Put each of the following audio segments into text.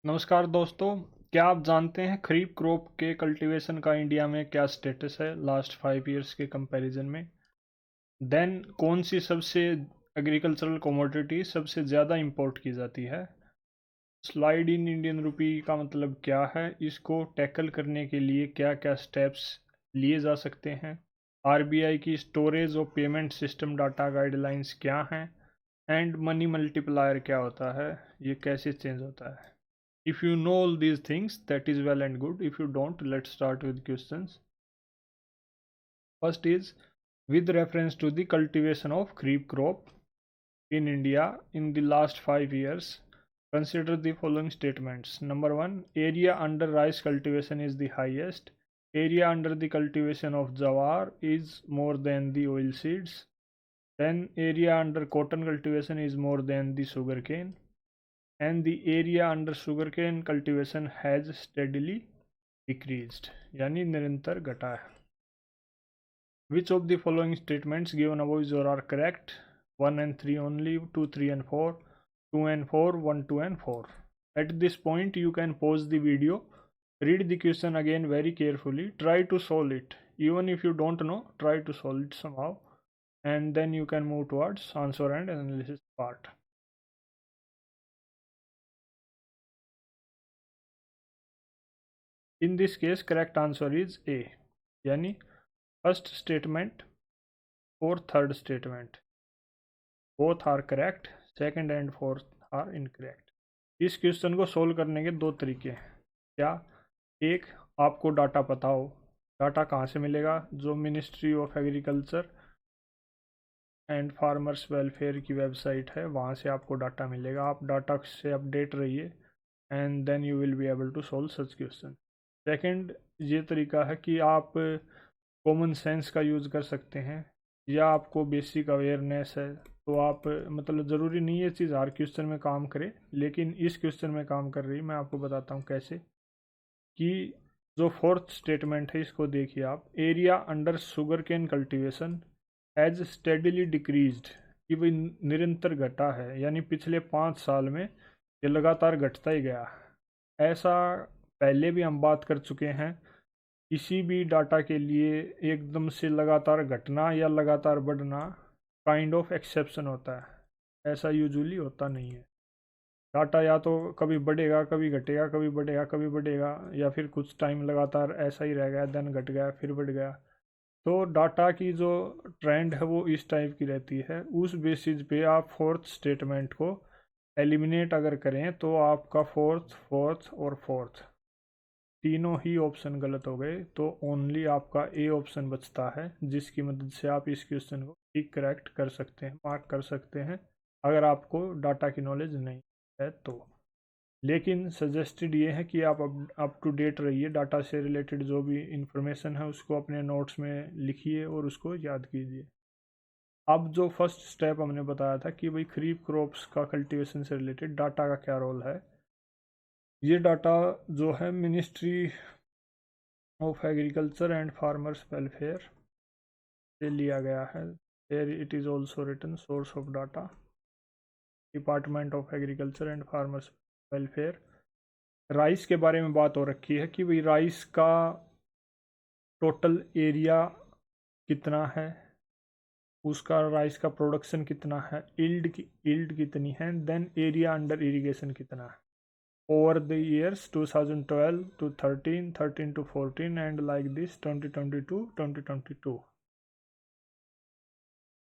नमस्कार दोस्तों। क्या आप जानते हैं खरीफ क्रॉप के कल्टीवेशन का इंडिया में क्या स्टेटस है लास्ट 5 इयर्स के कंपैरिजन में। देन कौन सी सबसे एग्रीकल्चरल कमोडिटी सबसे ज़्यादा इंपोर्ट की जाती है। स्लाइड इन इंडियन रुपी का मतलब क्या है, इसको टैकल करने के लिए क्या क्या स्टेप्स लिए जा सकते हैं। आरबीआई की स्टोरेज और पेमेंट सिस्टम डाटा गाइडलाइंस क्या हैं। एंड मनी मल्टीप्लायर क्या होता है, ये कैसे चेंज होता है। If you know all these things, that is well and good. If you don't, let's start with questions. First is with reference to the cultivation of kharif crop in India in the last 5 years. Consider the following statements. Number one, area under rice cultivation is the highest. Area under the cultivation of jawar is more than the oil seeds. Then area under cotton cultivation is more than the sugarcane. And the area under sugarcane cultivation has steadily decreased, यानी निरंतर घटा है। Which of the following statements given above is or are correct? 1 and 3 only, 2, 3 and 4, 2 and 4, 1, 2 and 4. At this point you can pause the video, read the question again very carefully, try to solve it. Even if you don't know, try to solve it somehow, and then you can move towards answer and analysis part. In this case correct answer is A, यानी first statement or third statement both are correct, second and fourth are incorrect. इस question को solve करने के दो तरीके हैं। क्या, एक, आपको डाटा पता हो। डाटा कहाँ से मिलेगा? जो ministry of agriculture and farmers welfare की वेबसाइट है वहाँ से आपको डाटा मिलेगा। आप डाटा से अपडेट रहिए and then you will be able to solve such question. Second ये तरीका है कि आप कॉमन सेंस का यूज़ कर सकते हैं या आपको बेसिक अवेयरनेस है तो आप मतलब ज़रूरी नहीं है चीज़ हर क्वेश्चन में काम करे, लेकिन इस क्वेश्चन में काम कर रही। मैं आपको बताता हूँ कैसे। कि जो फोर्थ स्टेटमेंट है इसको देखिए आप, area under sugar cane cultivation has steadily decreased, कि भाई निरंतर घटा है, यानी पिछले 5 साल में ये लगातार घटता ही गया। ऐसा पहले भी हम बात कर चुके हैं। किसी भी डाटा के लिए एकदम से लगातार घटना या लगातार बढ़ना काइंड ऑफ एक्सेप्शन होता है, ऐसा यूजुअली होता नहीं है। डाटा या तो कभी बढ़ेगा कभी घटेगा, कभी बढ़ेगा कभी बढ़ेगा, या फिर कुछ टाइम लगातार ऐसा ही रह गया, देन घट गया फिर बढ़ गया। तो डाटा की जो ट्रेंड है वो इस टाइप की रहती है। उस बेसिस पे आप फोर्थ स्टेटमेंट को एलिमिनेट अगर करें तो आपका फोर्थ फोर्थ और फोर्थ तीनों ही ऑप्शन गलत हो गए, तो ओनली आपका ए ऑप्शन बचता है, जिसकी मदद से आप इस क्वेश्चन को ठीक करेक्ट कर सकते हैं, मार्क कर सकते हैं, अगर आपको डाटा की नॉलेज नहीं है तो। लेकिन सजेस्टेड ये है कि आप अप टू डेट रहिए, डाटा से रिलेटेड जो भी इंफॉर्मेशन है उसको अपने नोट्स में लिखिए और उसको याद कीजिए। अब जो फर्स्ट स्टेप हमने बताया था कि भाई खरीफ क्रॉप्स का कल्टीवेशन से रिलेटेड डाटा का क्या रोल है, ये डाटा जो है ministry of agriculture and farmers welfare से लिया गया है। There it is also written source of data, department of agriculture and farmers welfare. Rice के बारे में बात हो रखी है कि भाई राइस का टोटल एरिया कितना है, उसका राइस का प्रोडक्शन कितना है, ईल्ड कितनी है, देन एरिया अंडर इरिगेशन कितना है over the years 2012 to 13, 13 to 14 and like this 2022 2022।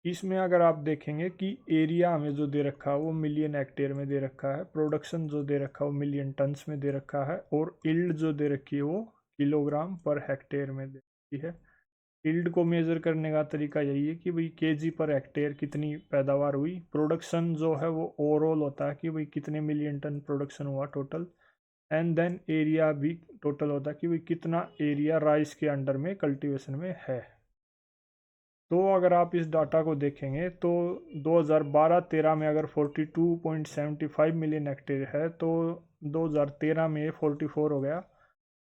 इसमें अगर आप देखेंगे कि एरिया हमें जो दे रखा है वो मिलियन हेक्टेयर में दे रखा है, प्रोडक्शन जो दे रखा है वो मिलियन टन्स में दे रखा है, और ईल्ड जो दे रखी है वो किलोग्राम पर हेक्टेयर में दे रखी है। ईल्ड को मेज़र करने का तरीका यही है कि भाई केजी पर हेक्टेयर कितनी पैदावार हुई। प्रोडक्शन जो है वो ओवरऑल होता है कि भाई कितने मिलियन टन प्रोडक्शन हुआ टोटल, एंड देन एरिया भी टोटल होता है कि भाई कितना एरिया राइस के अंडर में कल्टीवेशन में है। तो अगर आप इस डाटा को देखेंगे तो 2012-13 में अगर 42.75 मिलियन हेक्टेयर है तो 2013 में 44 हो गया,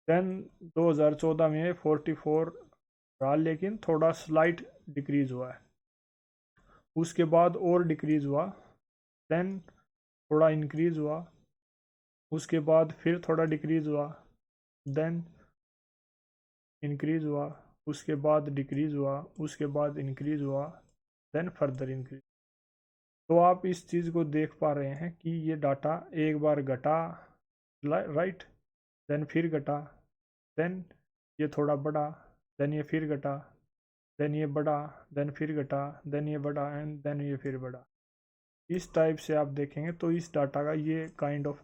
देन 2014 में 44 रहा, लेकिन थोड़ा स्लाइट डिक्रीज हुआ है, उसके बाद और डिक्रीज हुआ, देन थोड़ा इंक्रीज हुआ, उसके बाद फिर थोड़ा डिक्रीज हुआ, देन इंक्रीज हुआ, उसके बाद डिक्रीज हुआ, उसके बाद इंक्रीज हुआ, देन फर्दर इंक्रीज। तो आप इस चीज़ को देख पा रहे हैं कि ये डाटा एक बार घटा, राइट, देन फिर घटा, देन ये थोड़ा बढ़ा, देन ये फिर घटा, देन ये बढ़ा, देन फिर घटा, देन ये बढ़ा एंड देन ये फिर बढ़ा। इस टाइप से आप देखेंगे तो इस डाटा का ये काइंड ऑफ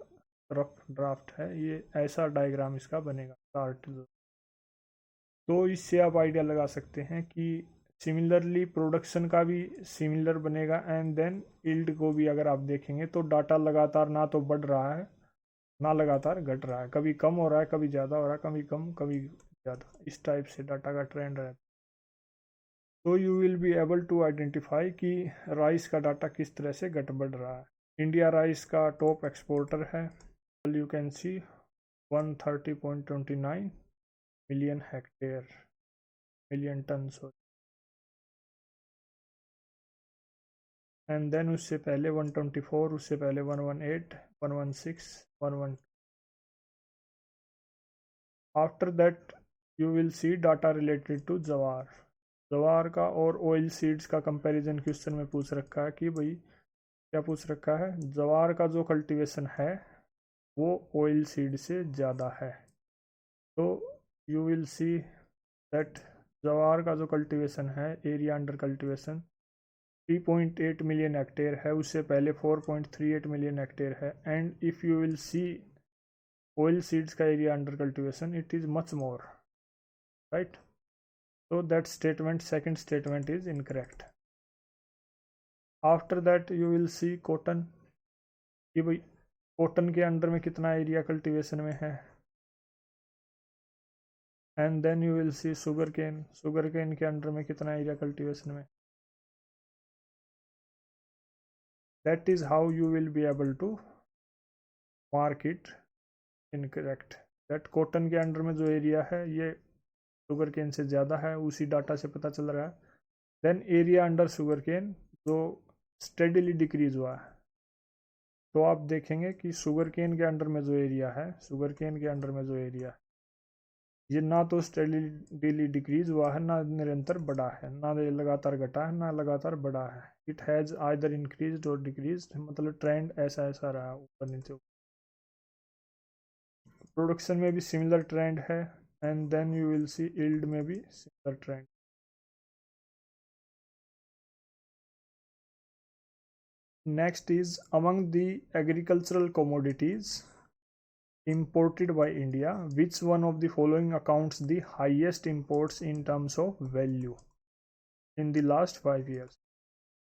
रफ ड्राफ्ट है, ये ऐसा डायग्राम इसका बनेगा चार्ट। तो इससे आप आइडिया लगा सकते हैं कि सिमिलरली प्रोडक्शन का भी सिमिलर बनेगा एंड देन यील्ड को भी अगर आप देखेंगे तो डाटा लगातार ना तो बढ़ रहा है ना लगातार घट रहा है, कभी कम हो रहा है, कभी ज़्यादा हो रहा है, कभी कम कभी ज़्यादा, इस टाइप से डाटा का ट्रेंड रहता है। तो you will be able to identify कि राइस का डाटा किस तरह से घट बढ़ रहा है। इंडिया राइस का टॉप एक्सपोर्टर है, you can see 130.29 million hectare, million ton sorry, and then उससे पहले 124, उससे पहले 118, 116, 112। After that you will see data related to jowar. Jowar का और ऑयल सीड्स का कंपैरिजन क्वेश्चन में पूछ रखा है कि भाई क्या पूछ रखा है, जवार का जो कल्टीवेशन है वो ऑयल सीड से ज़्यादा है। तो यू विल सी दैट जवार का जो कल्टीवेशन है, area under cultivation 3.8 million hectare है, उससे पहले 4.38 मिलियन हेक्टेयर है, and if you will see oil seeds का area under cultivation it is much more, right. So that statement, second statement is incorrect. After that you will see cotton कि भाई cotton के under में कितना area cultivation में है, and then you will see sugar cane, sugar cane के under में कितना एरिया कल्टीवेशन में। That is how you will be able to mark it incorrect, that cotton के अंडर में जो एरिया है ये शुगर केन से ज़्यादा है, उसी डाटा से पता चल रहा है। Then area under sugar cane जो स्टेडिली डिक्रीज हुआ है, तो आप देखेंगे कि शुगर केन के अंडर में जो एरिया है, शुगर केन के अंडर में जो एरिया है ये ना तो स्टेडीली डिक्रीज हुआ है, ना निरंतर बढ़ा है, ना लगातार घटा है, ना लगातार बढ़ा है। इट हैज़ आइदर इंक्रीज और डिक्रीज, मतलब ट्रेंड ऐसा ऐसा रहा ऊपर नीचे। प्रोडक्शन में भी सिमिलर ट्रेंड है and then you will see yield में भी similar trend. Next is among the agricultural commodities imported by India, which one of the following accounts the highest imports in terms of value in the last 5 years?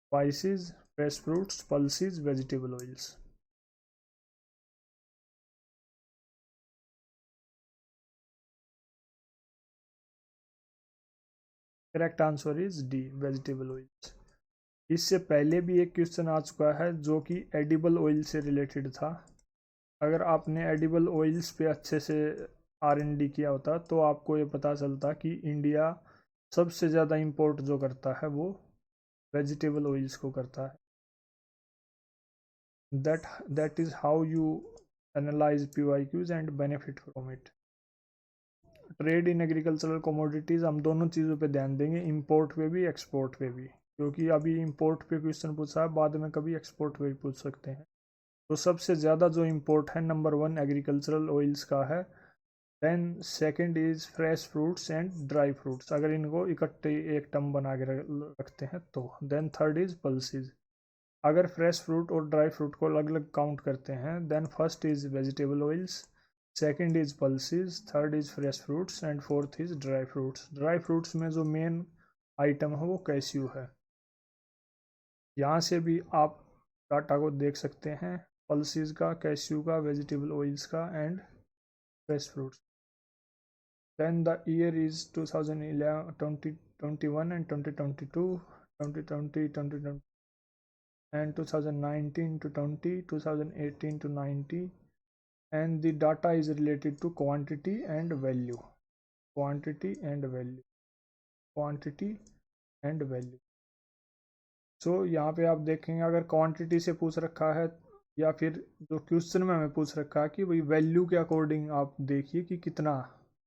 Spices, fresh fruits, pulses, vegetable oils. Correct answer is D, vegetable oils. इससे पहले भी एक question आ चुका है जो कि edible oil से related था। अगर आपने एडिबल ऑयल्स पे अच्छे से R&D किया होता तो आपको ये पता चलता कि इंडिया सबसे ज़्यादा इंपोर्ट जो करता है वो वेजिटेबल ऑयल्स को करता है। that is how you analyze PYQs and benefit from it. Trade in agricultural commodities हम दोनों चीज़ों पे ध्यान देंगे, इंपोर्ट पे भी एक्सपोर्ट पे भी, क्योंकि अभी इंपोर्ट पे क्वेश्चन पूछा है, बाद में कभी एक्सपोर्ट पे भी पूछ सकते हैं। तो सबसे ज़्यादा जो इंपोर्ट है नंबर 1 एग्रीकल्चरल ऑयल्स का है, then second is fresh fruits and dry fruits, अगर इनको इकट्ठे एक टर्म बना के रखते हैं तो, देन थर्ड इज़ पल्सेस। अगर फ्रेश फ्रूट और ड्राई फ्रूट को अलग अलग काउंट करते हैं, then first is vegetable oils, second is pulses, third is fresh fruits and fourth is dry fruits. Dry fruits में जो मेन आइटम है वो कैश्यू है। यहाँ से भी आप डाटा को देख सकते हैं, पल्सेस का, कैश्यू का, वेजिटेबल ऑयल्स का and fresh fruits. Then the year is 2011, 2021 and 2022, 2020, 2020 and 2019 to 20, 2018 to 90, and the data is related to quantity and value, quantity and value, quantity and value। सो यहाँ पे आप देखेंगे अगर क्वांटिटी से पूछ रखा है या फिर जो क्वेश्चन में हमें पूछ रखा है कि भाई वैल्यू के अकॉर्डिंग आप देखिए कि कितना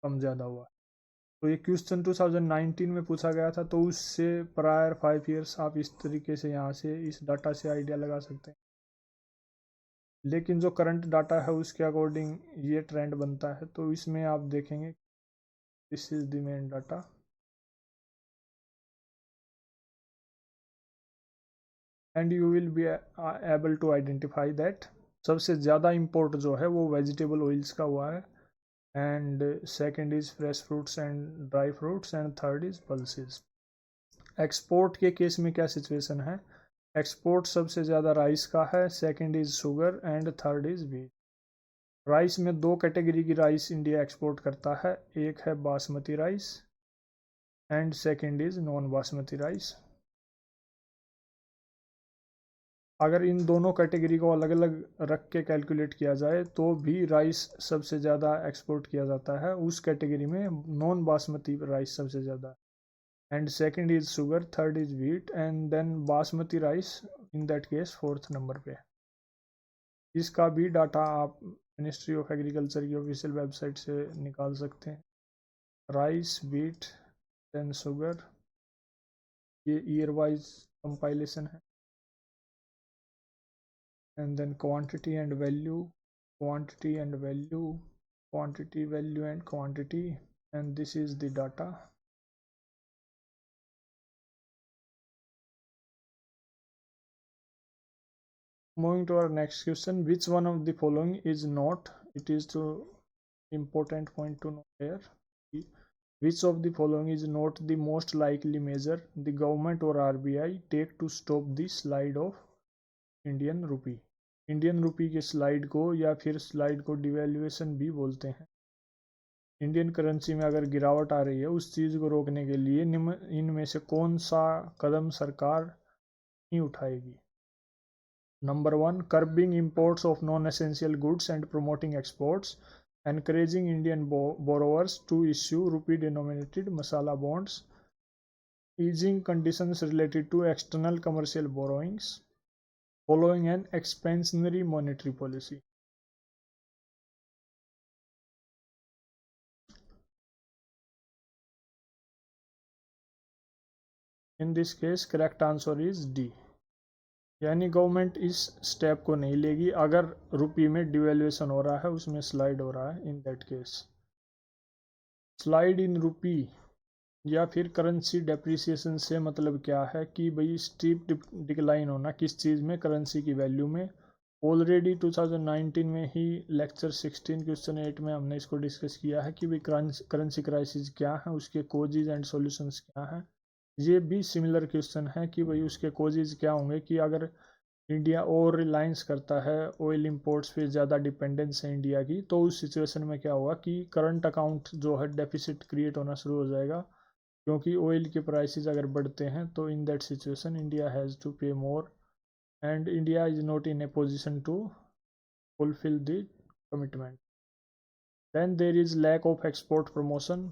कम ज़्यादा हुआ। तो ये क्वेश्चन 2019 में पूछा गया था, तो उससे प्रायर 5 ईयर्स आप इस तरीके से यहाँ से इस डाटा से आइडिया लगा सकते हैं। लेकिन जो करंट डाटा है उसके अकॉर्डिंग ये ट्रेंड बनता है, तो इसमें आप देखेंगे this is the main data. And you will be able to identify that सबसे ज़्यादा इम्पोर्ट जो है वो वेजिटेबल ऑयल्स का हुआ है, and second is fresh fruits and dry fruits, and third is pulses. Export के केस में क्या सिचुएशन है, एक्सपोर्ट सबसे ज़्यादा राइस का है, second is sugar and third is wheat. Rice में दो कैटेगरी की राइस इंडिया एक्सपोर्ट करता है, एक है basmati rice and second is non basmati rice. अगर इन दोनों कैटेगरी को अलग अलग रख के कैलकुलेट किया जाए तो भी राइस सबसे ज़्यादा एक्सपोर्ट किया जाता है, उस कैटेगरी में नॉन बासमती राइस सबसे ज़्यादा, and second is sugar, third is wheat, and then basmati rice in that case fourth number पे। इसका भी डाटा आप मिनिस्ट्री ऑफ एग्रीकल्चर की ऑफिशियल वेबसाइट से निकाल सकते हैं। राइस, व्हीट, देन शुगर, ये ईयर वाइज कंपाइलेशन है, and then quantity and value, quantity and value, quantity, value and quantity, and this is the data. Moving to our next question, which one of the following is not, it is the important point to know here, which of the following is not the most likely measure the government or RBI take to stop the slide of Indian rupee। Indian rupee के slide को या फिर slide को devaluation भी बोलते हैं। Indian currency में अगर गिरावट आ रही है उस चीज़ को रोकने के लिए इनमें से कौन सा कदम सरकार नहीं उठाएगी। Number 1, curbing imports of non essential goods and promoting exports, encouraging Indian borrowers to issue rupee denominated masala bonds, easing conditions related to external commercial borrowings, following an expansionary monetary policy। In this case correct answer is D, यानी government इस step को नहीं लेगी अगर रुपी में devaluation हो रहा है, उसमें स्लाइड हो रहा है। In that case slide in rupee या फिर करेंसी डेप्रिसिएशन से मतलब क्या है कि भाई स्टीप डिक्लाइन होना किस चीज़ में, करेंसी की वैल्यू में। ऑलरेडी 2019 में ही लेक्चर 16 क्वेश्चन 8 में हमने इसको डिस्कस किया है कि भाई करेंसी क्राइसिस क्या है, उसके कोजेज एंड सॉल्यूशंस क्या हैं। ये भी सिमिलर क्वेश्चन है कि भाई उसके कोजेज क्या होंगे कि अगर इंडिया और रिलायंस करता है, ऑयल इंपोर्ट्स पे ज़्यादा डिपेंडेंस है इंडिया की, तो उस सिचुएशन में क्या होगा कि करंट अकाउंट जो है डेफिसिट क्रिएट होना शुरू हो जाएगा, क्योंकि ऑयल के प्राइसेस अगर बढ़ते हैं तो in that situation India has to pay more and India is not in a position to fulfil the commitment. Then there is lack of export promotion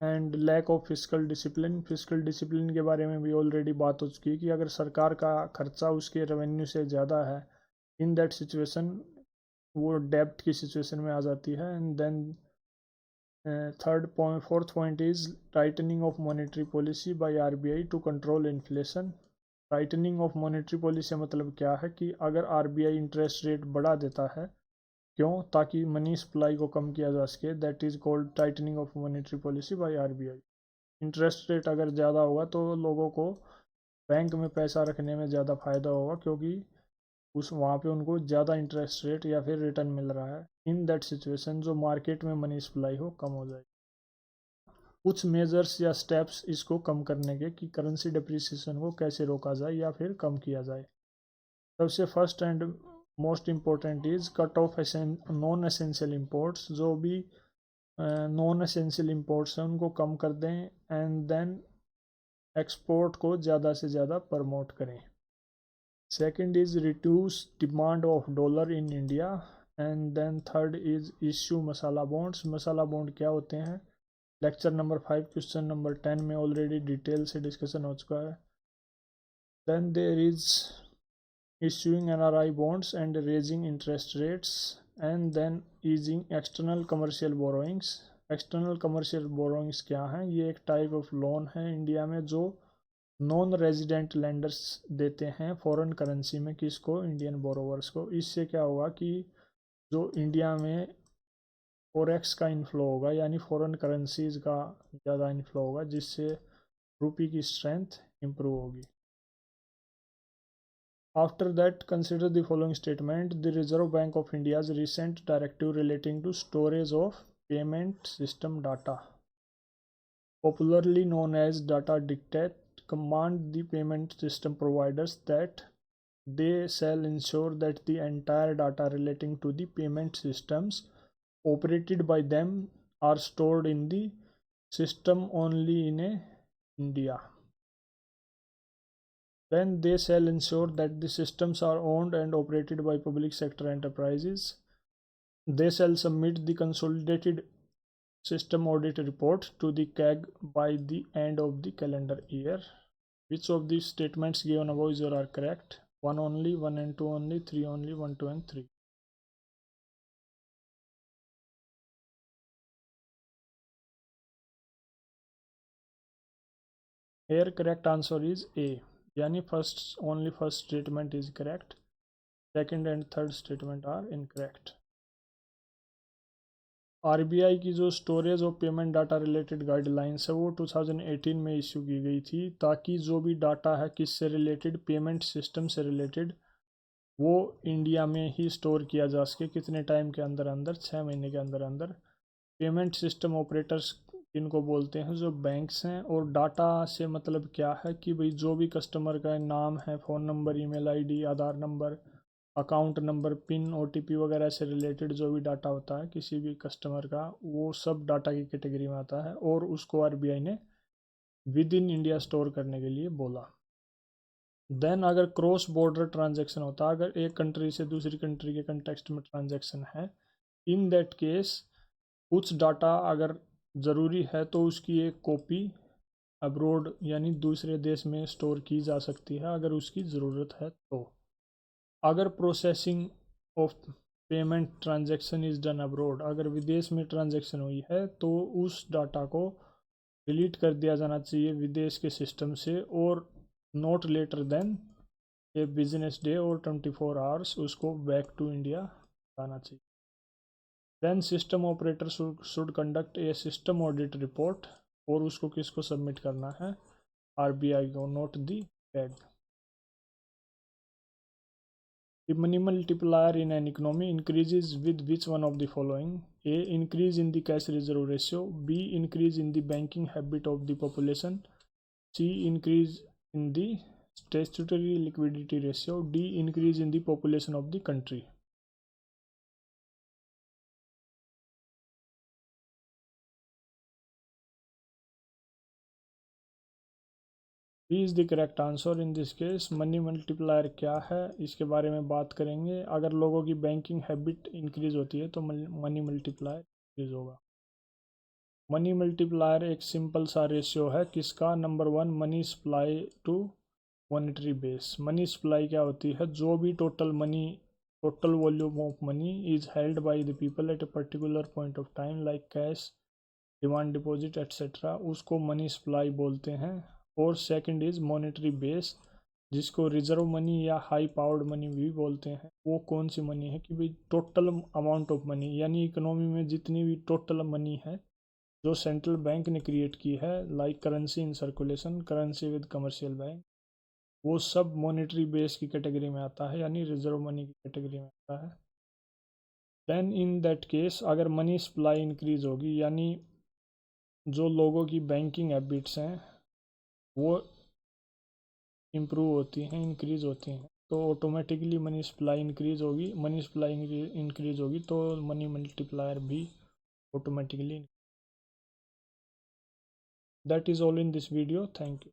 and lack of physical discipline. Physical discipline के बारे में भी already बात हो चुकी है कि अगर सरकार का खर्चा उसके रेवेन्यू से ज़्यादा है, इन दैट सिचुएशन वो डेब्ट की सिचुएशन में आ जाती है। And then fourth point is tightening of monetary policy by RBI to control inflation. Tightening of monetary policy मतलब क्या है कि अगर RBI इंटरेस्ट रेट बढ़ा देता है, क्यों, ताकि मनी सप्लाई को कम किया जा सके, that is called tightening of monetary policy by RBI। Interest rate अगर ज़्यादा होगा तो लोगों को बैंक में पैसा रखने में ज़्यादा फ़ायदा होगा, क्योंकि उस वहाँ पे उनको ज़्यादा इंटरेस्ट रेट या फिर रिटर्न मिल रहा है। इन दैट सिचुएशन जो मार्केट में मनी सप्लाई हो कम हो जाएगी। कुछ मेजर्स या स्टेप्स इसको कम करने के कि करेंसी डिप्रिसिएशन को कैसे रोका जाए या फिर कम किया जाए। सबसे first and most important is cut off non essential imports. जो भी नॉन एसेंशियल इम्पोर्ट्स हैं उनको कम कर दें, एंड देन एक्सपोर्ट को ज़्यादा से ज़्यादा प्रमोट करें। Second is reduce demand of dollar in India, and then third is issue masala bonds. Masala bond क्या होते हैं, लेक्चर नंबर 5 क्वेश्चन नंबर 10 में ऑलरेडी डिटेल से डिस्कशन हो चुका है। Then there is issuing NRI bonds and raising interest rates, and then easing external commercial borrowings. External commercial borrowings क्या हैं? ये एक टाइप ऑफ लोन है इंडिया में जो नॉन रेजिडेंट लेंडर्स देते हैं फॉरेन करेंसी में किसको? इंडियन बोरोवर्स को। इससे क्या होगा कि जो इंडिया में फॉरेक्स का इनफ्लो होगा यानी फॉरेन करेंसीज का ज़्यादा इनफ्लो होगा, जिससे रुपये की स्ट्रेंथ इम्प्रूव होगी। After that, consider the following statement. The Reserve Bank of India's recent directive relating to storage of payment system data, popularly known as data dictate, command the payment system providers that they shall ensure that the entire data relating to the payment systems operated by them are stored in the system only in India. Then they shall ensure that the systems are owned and operated by public sector enterprises. They shall submit the consolidated system audit report to the CAG by the end of the calendar year. Which of these statements given above are correct? 1 only, 1 and 2 only, 3 only, 1, 2 and 3. Here correct answer is A. यानी only first statement is correct. Second and third statement are incorrect. RBI की जो storage of payment data related guidelines है वो 2018 में issue की गई थी, ताकि जो भी डाटा है किससे रिलेटेड, पेमेंट सिस्टम से रिलेटेड, वो इंडिया में ही स्टोर किया जा सके। कितने टाइम के अंदर अंदर? 6 महीने के अंदर अंदर। पेमेंट सिस्टम ऑपरेटर्स इनको बोलते हैं जो बैंक्स हैं। और डाटा से मतलब क्या है कि भाई जो भी कस्टमर का नाम है, phone number, email ID, Aadhaar number, account number, pin, OTP वगैरह से रिलेटेड जो भी डाटा होता है किसी भी कस्टमर का, वो सब डाटा की कैटेगरी में आता है और उसको आरबीआई ने विद इन इंडिया स्टोर करने के लिए बोला। देन अगर क्रॉस बॉर्डर ट्रांजैक्शन होता है, अगर एक कंट्री से दूसरी कंट्री के कंटेक्स्ट में ट्रांजैक्शन है, इन दैट केस कुछ डाटा अगर ज़रूरी है तो उसकी एक कॉपी अब्रोड यानी दूसरे देश में स्टोर की जा सकती है अगर उसकी ज़रूरत है तो। अगर processing of payment transaction is done abroad, अगर विदेश में ट्रांजैक्शन हुई है तो उस डाटा को डिलीट कर दिया जाना चाहिए विदेश के सिस्टम से, or not later than a business day or 24 hours उसको बैक टू इंडिया लाना चाहिए। Then system operator should conduct a system audit report, और उसको किसको सबमिट करना है? आरबीआई को, not the CAG. The money multiplier in an economy increases with which one of the following? A. Increase in the cash reserve ratio. B. Increase in the banking habit of the population. C. Increase in the statutory liquidity ratio. D. Increase in the population of the country. B is the correct answer in this case. Money multiplier क्या है इसके बारे में बात करेंगे। अगर लोगों की बैंकिंग हैबिट इंक्रीज होती है तो मनी मल्टीप्लायर इंक्रीज होगा। मनी मल्टीप्लायर एक सिंपल सा रेशियो है किसका? Number 1, money supply to monetary base. Money supply क्या होती है? जो भी total volume of money is held by the people at a particular point of time like cash, demand deposit etcetera, उसको मनी सप्लाई बोलते हैं। और सेकंड इज मॉनेटरी बेस, जिसको रिजर्व मनी या हाई पावर्ड मनी भी बोलते हैं। वो कौन सी मनी है कि भाई टोटल अमाउंट ऑफ मनी, यानी इकोनॉमी में जितनी भी टोटल मनी है जो सेंट्रल बैंक ने क्रिएट की है, like currency in circulation, currency with commercial bank, वो सब मॉनेटरी बेस की कैटेगरी में आता है, यानी रिजर्व मनी की कैटेगरी में आता है। देन इन दैट केस अगर मनी सप्लाई इंक्रीज होगी, यानी जो लोगों की बैंकिंग हैबिट्स हैं वो इम्प्रूव होती हैं, इंक्रीज होती हैं, तो ऑटोमेटिकली मनी सप्लाई इंक्रीज होगी। मनी सप्लाई इंक्रीज होगी तो मनी मल्टीप्लायर भी automatically. That is all in this video. Thank you.